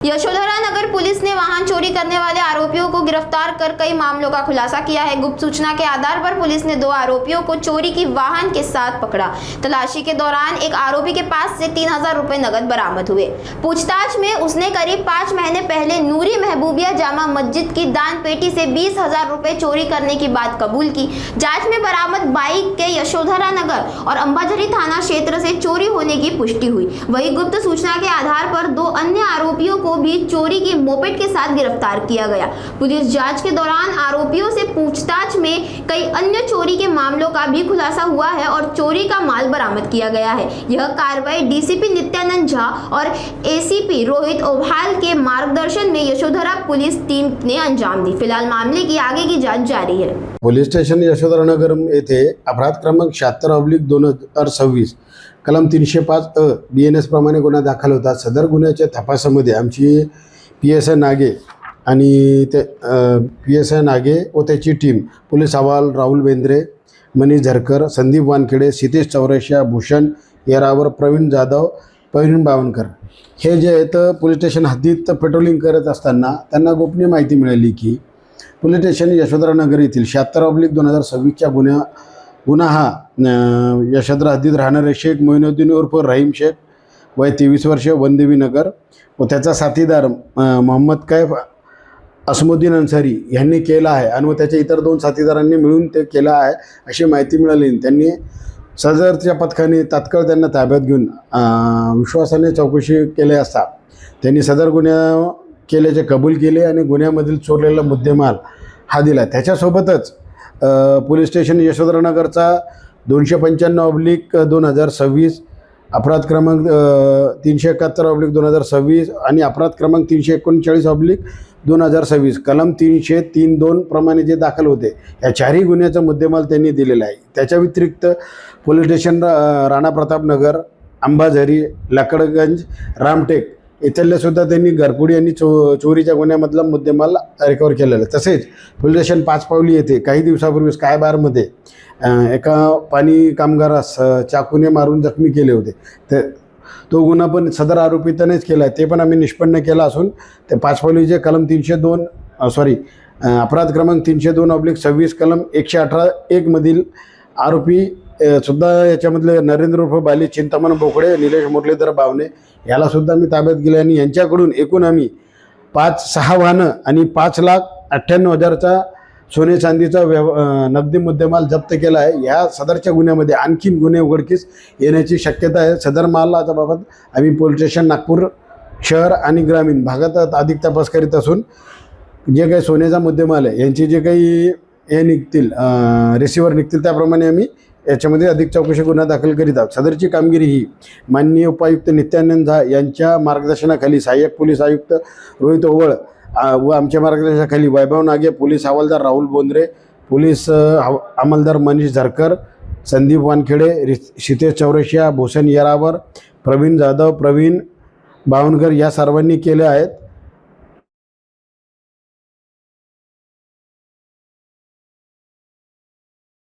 यशोधरा नगर police ने वाहन चोरी करने वाले आरोपियों को गिरफ्तार कर कई मामलों का खुलासा किया है। गुप्त सूचना के आधार पर पुलिस ने 2 आरोपियों को चोरी की वाहन के साथ पकड़ा। तलाशी के दौरान एक आरोपी के पास से 3000 रुपए नगद बरामद हुए। पूछताछ में उसने करीब 5 महीने पहले नूरी महबूबिया जामा मस्जिद की दान पेटी से 20,000 रुपए चोरी करने की बात कबूल की। जाँच में बरामद बाइक के यशोधरा नगर और अंबाझरी थाना क्षेत्र से चोरी होने की पुष्टि हुई। वहीं गुप्त सूचना के आधार पर 2 अन्य आरोपियों को भी चोरी की मोपेड के साथ गिरफ्तार किया गया। पुलिस जांच के दौरान आरोपियों से पूछताछ में कई अन्य चोरी के मामलों का भी खुलासा हुआ है और चोरी का माल बरामद किया गया है। यह कार्रवाई डीसीपी नित्यानंद झा और एसीपी रोहित ओभाल के मार्गदर्शन में यशोधरा पुलिस टीम ने अंजाम दी। फिलहाल मामले की आगे की जांच जारी है। पोलीस स्टेशन यशोधरानगर येथे अपराध क्रमांक 76/2026 कलम 305 BNS प्रमाणे गुन्हा दाखल होता। सदर गुन्ह्याच्या तपासामध्ये आमची PSI नागे आणि PSI नागे व त्याची टीम, पोलीस अहवाल राहुल बेंद्रे, मनीष झरकर, संदीप वानखेडे, सितेश चौरसिया, भूषण येरावर, प्रवीण जाधव, प्रवीण बावनकर हे जे आहेत पोलीस स्टेशन हद्दीत पेट्रोलिंग करत असताना त्यांना गोपनीय माहिती मिळाली की पोलीस स्टेशन यशोधरानगर येथील 76/2026च्या गुन्हा हा यशोधरा हद्दीत राहणारे शेख मोइनुद्दीन उर्फ रहीम शेख, वय 23 वर्ष, वनदेवी नगर व त्याचा साथीदार मोहम्मद कैफ असमुद्दीन अन्सारी यांनी केला आहे आणि त्याच्या इतर 2 साथीदारांनी मिळून ते केला आहे अशी माहिती मिळाली। त्यांनी सदरच्या पथकाने तात्काळ त्यांना ताब्यात घेऊन विश्वासाने चौकशी केली असता त्यांनी सदर गुन्हा केल्याचे कबूल केले आणि गुन्ह्यामधील चोरलेला मुद्देमाल हा दिला। त्याच्यासोबतच पोलीस स्टेशन यशोधरानगरचा 295/2026 अपराध क्रमांक 371/2026 आणि अपराध क्रमांक 339/2026 कलम 303(2) प्रमाणे जे दाखल होते या 4ही गुन्ह्याचा मुद्देमाल त्यांनी दिलेला आहे। त्याच्या व्यतिरिक्त पोलीस स्टेशन राणा प्रतापनगर, अंबाझरी, लाकडगंज, रामटेक इथल्या सुद्धा त्यांनी घरपुडी आणि चोरीच्या गुन्ह्यामधला मुद्देमाल रिकवर केलेला आहे। तसेच पोलीस स्टेशन 5 पावली येथे काही दिवसापूर्वी स्काय बारमध्ये एका पाणी कामगारास चाकूने मारून जखमी केले होते। तर तो गुन्हा पण सदर आरोपीतनेच केला आहे, ते पण आम्ही निष्पन्न केला असून ते 5 पावलीचे कलम 302 अपराध क्रमांक 302/26 कलम 118(1) मधील आरोपी सुद्धा याच्यामधले नरेंद्र उर्फ बाली, चिंतामण बोकडे, निलेश मुरलीधर बावणे याला सुद्धा मी ताब्यात गेले आणि यांच्याकडून एकूण आम्ही 5-6 वाहनं आणि 5,98,000चा सोने चांदीचा नगदी मुद्देमाल जप्त केला आहे। या सदरच्या गुन्ह्यामध्ये आणखीन गुन्हे उघडकीस येण्याची शक्यता आहे। सदर मालाच्या बाबत आम्ही पोलीस स्टेशन नागपूर शहर आणि ग्रामीण भागात अधिक तपास करीत असून जे काही सोन्याचा मुद्देमाल आहे यांची जे काही हे निघतील रिसिव्हर निघतील त्याप्रमाणे आम्ही याच्यामध्ये अधिक चौकशी गुन्हा दाखल करीत आहोत। सदरची कामगिरी ही माननीय उपायुक्त नित्यानंद झा यांच्या मार्गदर्शनाखाली सहाय्यक पोलीस आयुक्त रोहित ओवळ व आमच्या मार्गदर्शनाखाली वैभव नागे, पोलीस हवालदार राहुल बोंद्रे, पोलीस अंमलदार मनीष झरकर, संदीप वानखेडे, सितेश चौरसिया, भूषण येरावर, प्रवीण जाधव, प्रवीण बावनकर या सर्वांनी केले आहेत।